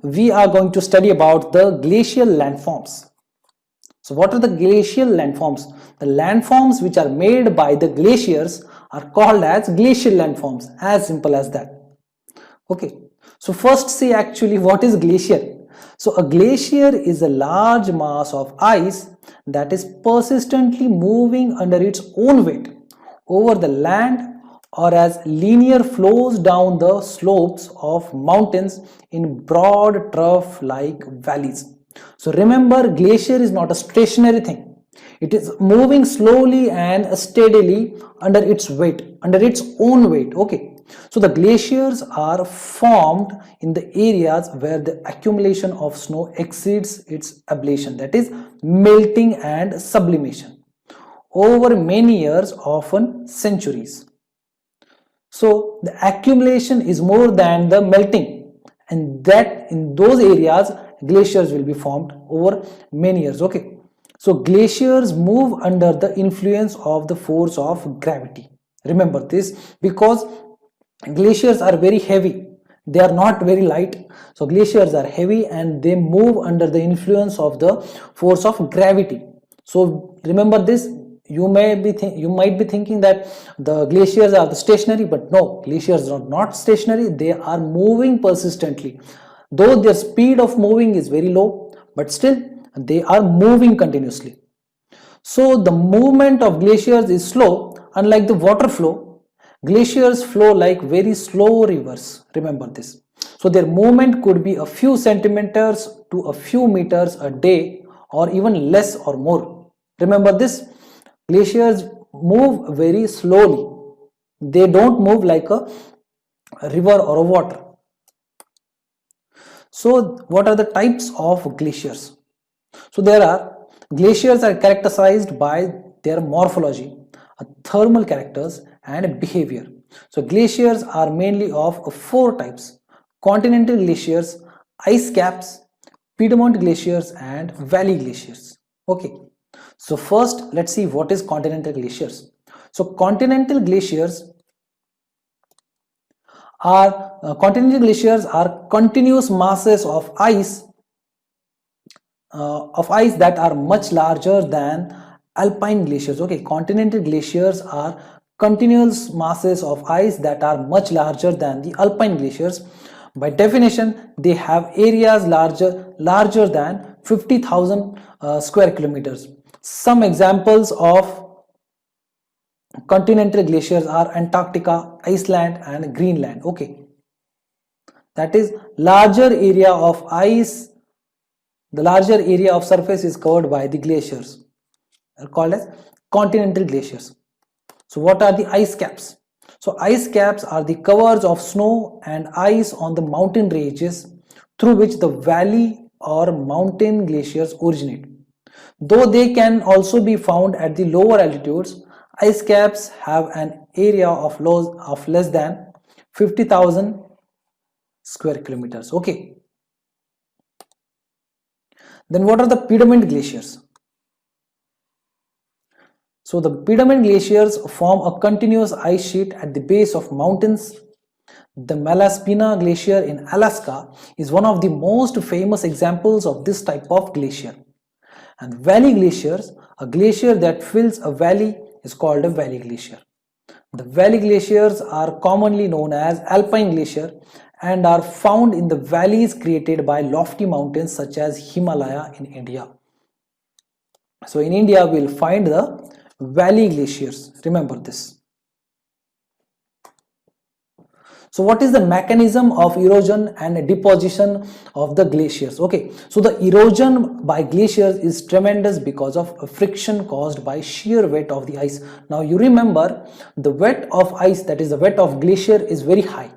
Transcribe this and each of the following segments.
We are going to study about the glacial landforms. So what are the glacial landforms? The landforms which are made by the glaciers are called as glacial landforms, as simple as that. Okay, so first see actually what is glacier. So a glacier is a large mass of ice that is persistently moving under its own weight over the land or as linear flows down the slopes of mountains in broad trough-like valleys. So remember, glacier is not a stationary thing. It is moving slowly and steadily under its weight, under its own weight. Okay. So the glaciers are formed in the areas where the accumulation of snow exceeds its ablation, that is melting and sublimation, over many years, often centuries. So the accumulation is more than the melting, and that in those areas glaciers will be formed over many years. Okay, so glaciers move under the influence of the force of gravity. Remember this, because glaciers are very heavy, they are not very light. So glaciers are heavy and they move under the influence of the force of gravity. So remember this. You might be thinking that the glaciers are the stationary, but no, glaciers are not stationary. They are moving persistently, though their speed of moving is very low, but still they are moving continuously. So the movement of glaciers is slow. Unlike the water flow, glaciers flow like very slow rivers. Remember this. So their movement could be a few centimeters to a few meters a day, or even less or more. Remember this. Glaciers move very slowly. They don't move like a river or a water. So what are the types of glaciers? So glaciers are characterized by their morphology, thermal characters and behavior. So glaciers are mainly of four types: continental glaciers, ice caps, Piedmont glaciers and valley glaciers. Okay. So first, let's see what is continental glaciers. So continental glaciers are continuous masses of ice that are much larger than alpine glaciers. Okay, continental glaciers are continuous masses of ice that are much larger than the alpine glaciers. By definition, they have areas larger than 50,000 square kilometers. Some examples of continental glaciers are Antarctica, Iceland and Greenland. Okay, that is larger area of ice. The larger area of surface is covered by the glaciers, are called as continental glaciers. So what are the ice caps? So ice caps are the covers of snow and ice on the mountain ranges through which the valley or mountain glaciers originate. Though they can also be found at the lower altitudes, ice caps have an area of less than 50,000 square kilometers. Okay. Then what are the Piedmont glaciers? So the Piedmont glaciers form a continuous ice sheet at the base of mountains. The Malaspina Glacier in Alaska is one of the most famous examples of this type of glacier. And valley glaciers, a glacier that fills a valley, is called a valley glacier. The valley glaciers are commonly known as alpine glacier and are found in the valleys created by lofty mountains such as Himalaya in India. So in India we will find the valley glaciers. Remember this. So what is the mechanism of erosion and deposition of the glaciers? Okay, so the erosion by glaciers is tremendous because of friction caused by sheer weight of the ice. Now you remember, the weight of ice, that is the weight of glacier, is very high,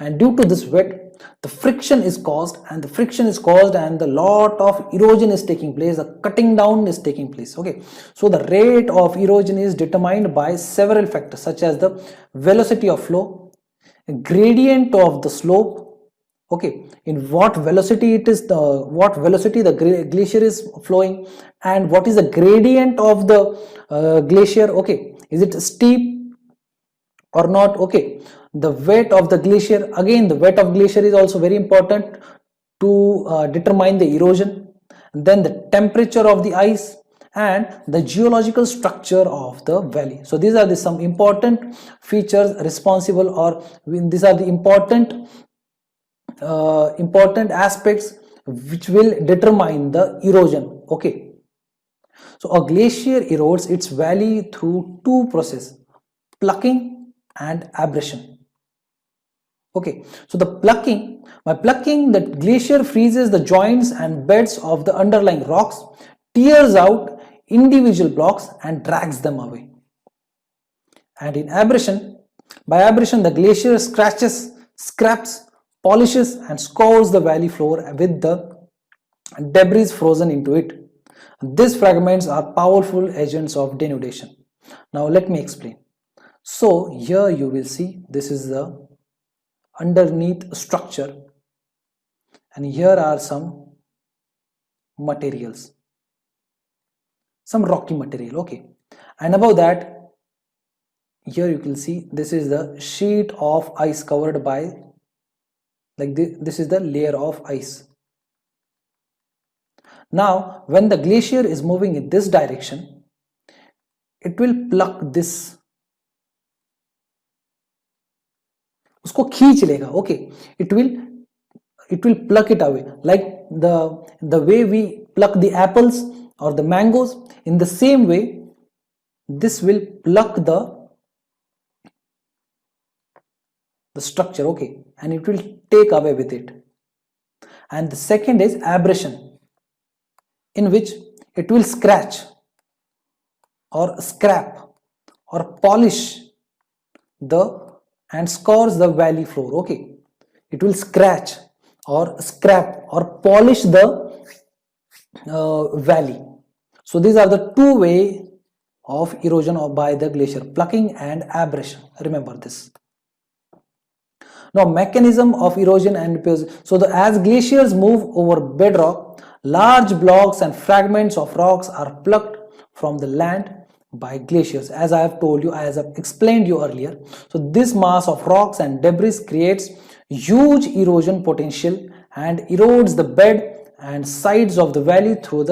and due to this weight the friction is caused and the lot of erosion is taking place, the cutting down is taking place. Okay, so the rate of erosion is determined by several factors such as the velocity of flow, gradient of the slope, okay, in what velocity the glacier is flowing, And what is the gradient of the glacier? Okay, is it steep or not? Okay, the weight of the glacier, again the weight of glacier is also very important to determine the erosion. Then the temperature of the ice and the geological structure of the valley. So these are some important features responsible, or these are the important aspects which will determine the erosion. Okay, so a glacier erodes its valley through two processes, plucking and abrasion. Okay, so by plucking, the glacier freezes the joints and beds of the underlying rocks, tears out individual blocks and drags them away. And in abrasion, by abrasion, the glacier scratches, scraps, polishes and scours the valley floor with the debris frozen into it. These fragments are powerful agents of denudation. Now let me explain. So here you will see this is the underneath structure, and here are some materials, some rocky material. Okay, and above that, here you can see this is the sheet of ice covered by, like this is the layer of ice. Now when the glacier is moving in this direction, it will pluck this, उसको खींच लेगा. Okay, it will pluck it away, like the way we pluck the apples or the mangoes. In the same way, this will pluck the structure. Okay, and it will take away with it. And the second is abrasion, in which it will scratch or scrap or polish and scours the valley floor. Okay, it will scratch or scrap or polish the valley. So these are the two ways of erosion by the glacier, plucking and abrasion. Remember this. Now mechanism of erosion and repair. So as glaciers move over bedrock, large blocks and fragments of rocks are plucked from the land by glaciers, as I have told you, as I have explained you earlier. So this mass of rocks and debris creates huge erosion potential and erodes the bed and sides of the valley through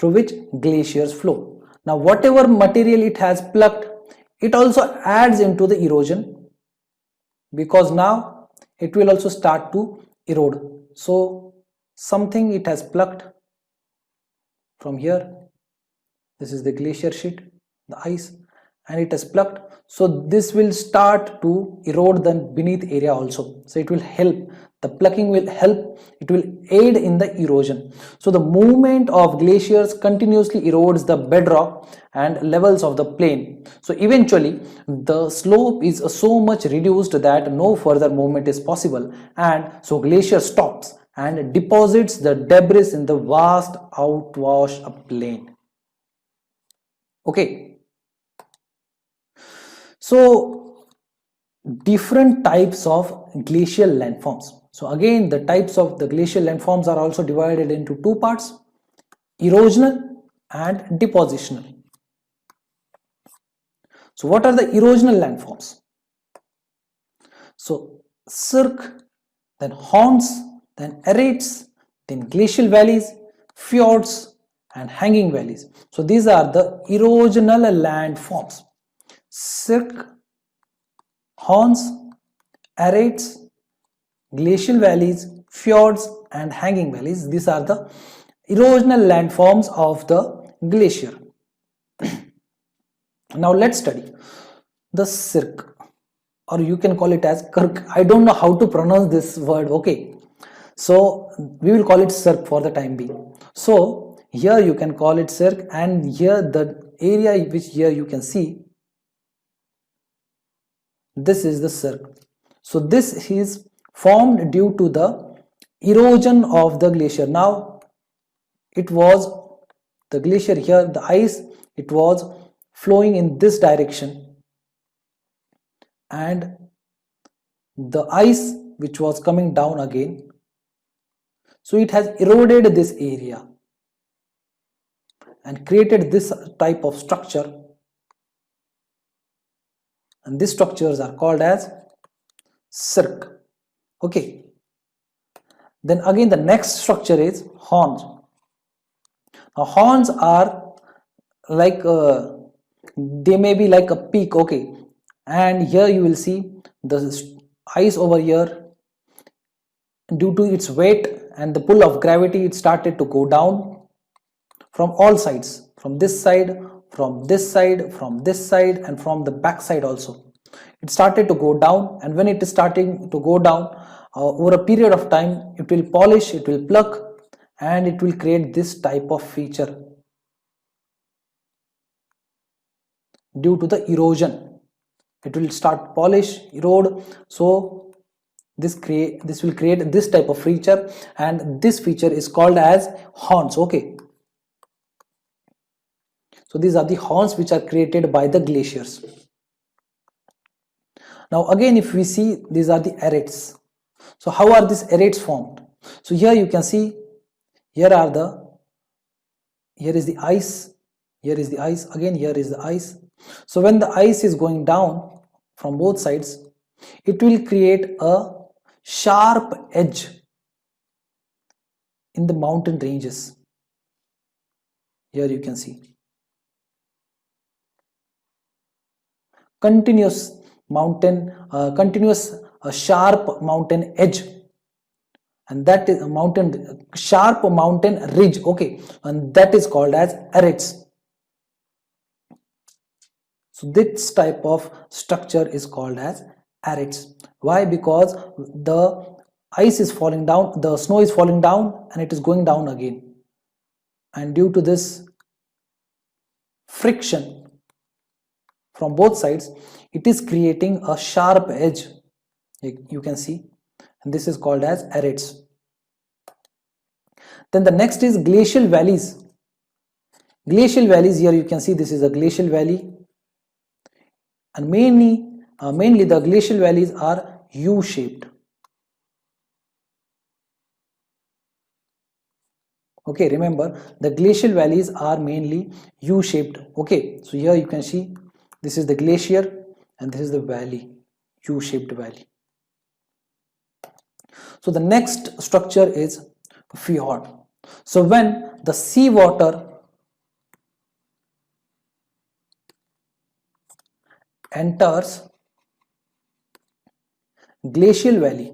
which glaciers flow. Now whatever material it has plucked, it also adds into the erosion, because now it will also start to erode. So something it has plucked from here, this is the glacier sheet, the ice, and it has plucked. So this will start to erode the beneath area also. So it will help, the plucking will help, it will aid in the erosion. So the movement of glaciers continuously erodes the bedrock and levels of the plain. So eventually the slope is so much reduced that no further movement is possible, and so glacier stops and deposits the debris in the vast outwash plain. Okay, so different types of glacial landforms. So again, the types of the glacial landforms are also divided into two parts: erosional and depositional. So what are the erosional landforms? So cirque, then horns, then arates, then glacial valleys, fjords and hanging valleys. So these are the erosional landforms: cirque, horns, arates, glacial valleys, fjords and hanging valleys. These are the erosional landforms of the glacier. Now let's study the cirque, or you can call it as kirk. I don't know how to pronounce this word. Okay, so we will call it cirque for the time being. So here you can call it cirque, and here the area which here you can see, this is the cirque. So this is formed due to the erosion of the glacier. Now it was the glacier here, the ice, it was flowing in this direction, and the ice which was coming down again, so it has eroded this area, and created this type of structure, and these structures are called as cirque. Okay, then again the next structure is horns. Now horns are like they may be like a peak. Okay, and here you will see the ice over here, due to its weight and the pull of gravity, it started to go down from all sides, from this side, from this side, from this side, and from the back side also. It started to go down, and when it is starting to go down, over a period of time, it will polish, it will pluck, and it will create this type of feature due to the erosion. It will start polish, erode, so this will create this type of feature, and this feature is called as horns. Okay, so these are the horns which are created by the glaciers. Now again, if we see, these are the arêtes. So how are these arêtes formed? So here you can see, here is the ice, here is the ice, again here is the ice. So when the ice is going down from both sides, it will create a sharp edge in the mountain ranges. Here you can see continuous sharp mountain edge, and that is a sharp mountain ridge. Okay, and that is called as arêtes. So this type of structure is called as arêtes. Why? Because the ice is falling down, the snow is falling down, and it is going down again, and due to this friction from both sides, it is creating a sharp edge, you can see, and this is called as arêtes. Then the next is glacial valleys. Glacial valleys, here you can see this is a glacial valley, and mainly the glacial valleys are U-shaped. Okay, remember the glacial valleys are mainly U-shaped. Okay, so here you can see this is the glacier and this is the valley, U-shaped valley. So the next structure is fjord. So when the seawater enters glacial valley,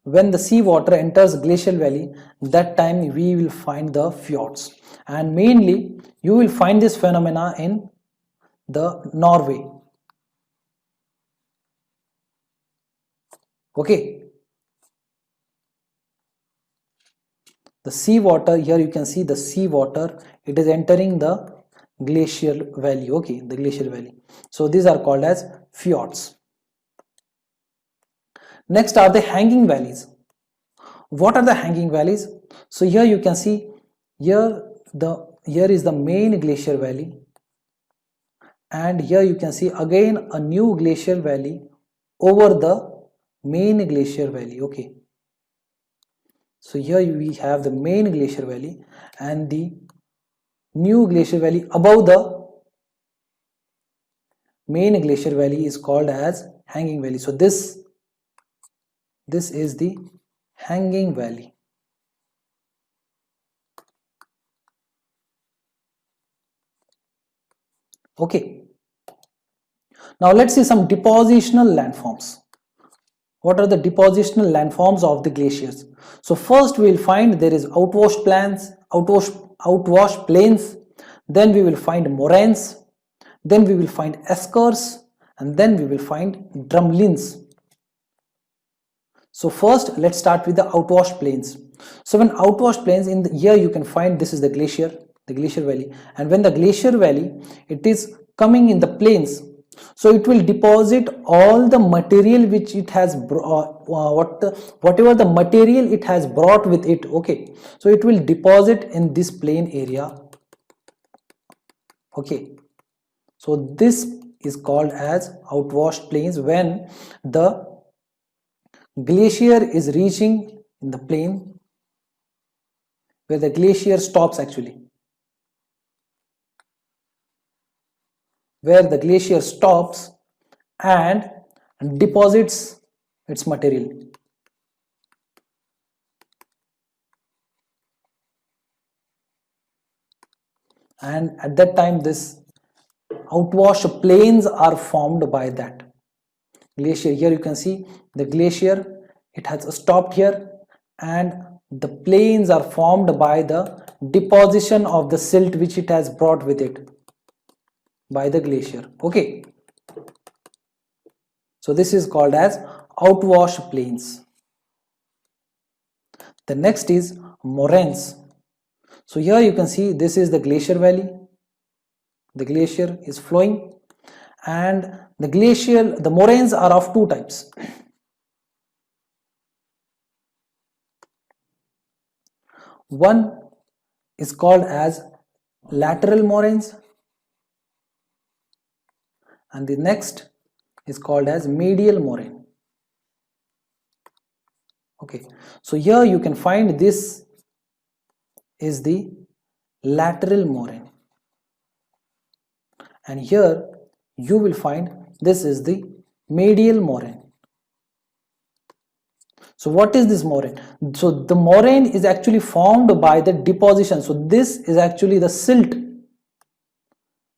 when the seawater enters glacial valley, that time we will find the fjords, and mainly you will find this phenomena in the Norway. Okay, the seawater, here you can see the seawater, it is entering the glacial valley. Okay, the glacial valley. So these are called as fjords. Next are the hanging valleys. What are the hanging valleys? So here you can see, here is the main glacier valley, and here you can see again a new glacial valley over the main glacier valley. Okay, so here we have the main glacier valley and the new glacier valley above the main glacier valley is called as hanging valley. So this is the hanging valley. Okay, now let's see some depositional landforms. What are the depositional landforms of the glaciers? So first we will find there is outwash plains, then we will find moraines, then we will find eskers, and then we will find drumlins. So first let's start with the outwash plains. So when outwash plains, here you can find this is the glacier valley, and when the glacier valley, it is coming in the plains, so it will deposit all the material which it has whatever the material it has brought with it. Okay, so it will deposit in this plain area. Okay, so this is called as outwash plains when the glacier is reaching in the plain where the glacier stops actually, where the glacier stops and deposits its material. And at that time this outwash plains are formed by that glacier. Here you can see the glacier, it has stopped here, and the plains are formed by the deposition of the silt which it has brought with it by the glacier. Okay, so this is called as outwash plains. The next is moraines. So here you can see this is the glacier valley. The glacier is flowing, and the moraines are of two types. One is called as lateral moraines, and the next is called as medial moraine. Okay, so here you can find this is the lateral moraine, and here you will find this is the medial moraine. So what is this moraine? So the moraine is actually formed by the deposition. So this is actually the silt,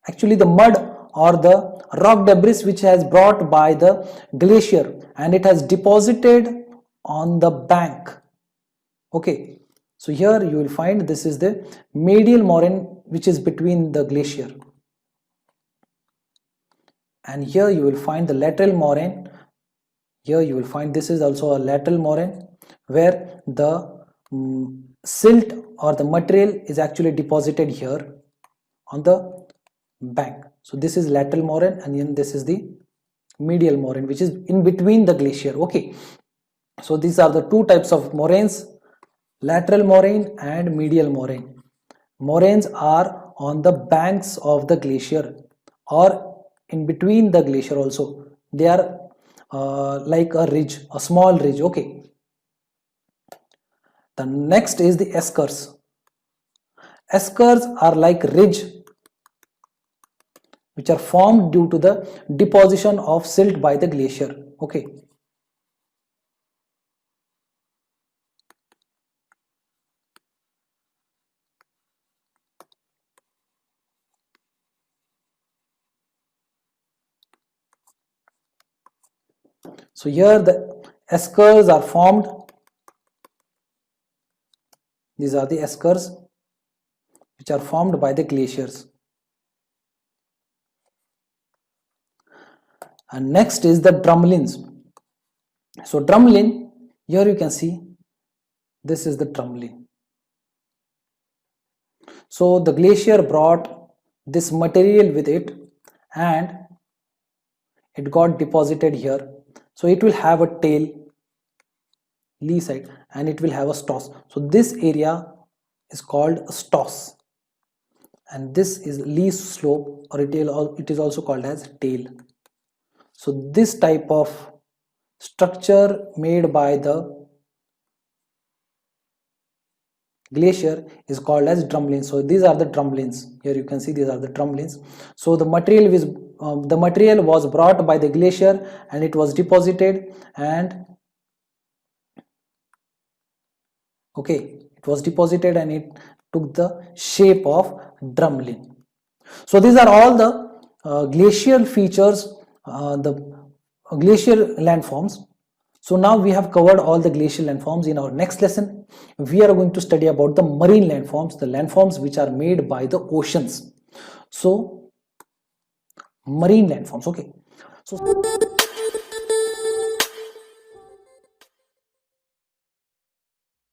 actually the mud or the rock debris which has brought by the glacier, and it has deposited on the bank. Okay, so here you will find this is the medial moraine which is between the glacier, and here you will find the lateral moraine. Here you will find this is also a lateral moraine where the silt or the material is actually deposited here on the bank. So this is lateral moraine, and then this is the medial moraine which is in between the glacier. Okay, so these are the two types of moraines, lateral moraine and medial moraine. Moraines are on the banks of the glacier or in between the glacier also. They are like a ridge, a small ridge. Okay, the next is the eskers. Eskers are like ridge which are formed due to the deposition of silt by the glacier. Okay, so here the eskers are formed. These are the eskers which are formed by the glaciers. And next is the drumlins. So drumlin, here you can see this is the drumlin. So the glacier brought this material with it and it got deposited here. So it will have a tail, lee side, and it will have a stoss. So this area is called a stoss, and this is lee slope, or it is also called as tail. So this type of structure made by the glacier is called as drumlins. So these are the drumlins. Here you can see these are the drumlins. So the material was brought by the glacier and it was deposited, and okay, it was deposited and it took the shape of drumlin. So these are all the glacial features, the glacial landforms. So now we have covered all the glacial landforms. In our next lesson, we are going to study about the marine landforms, the landforms which are made by the oceans. So marine landforms. Okay, so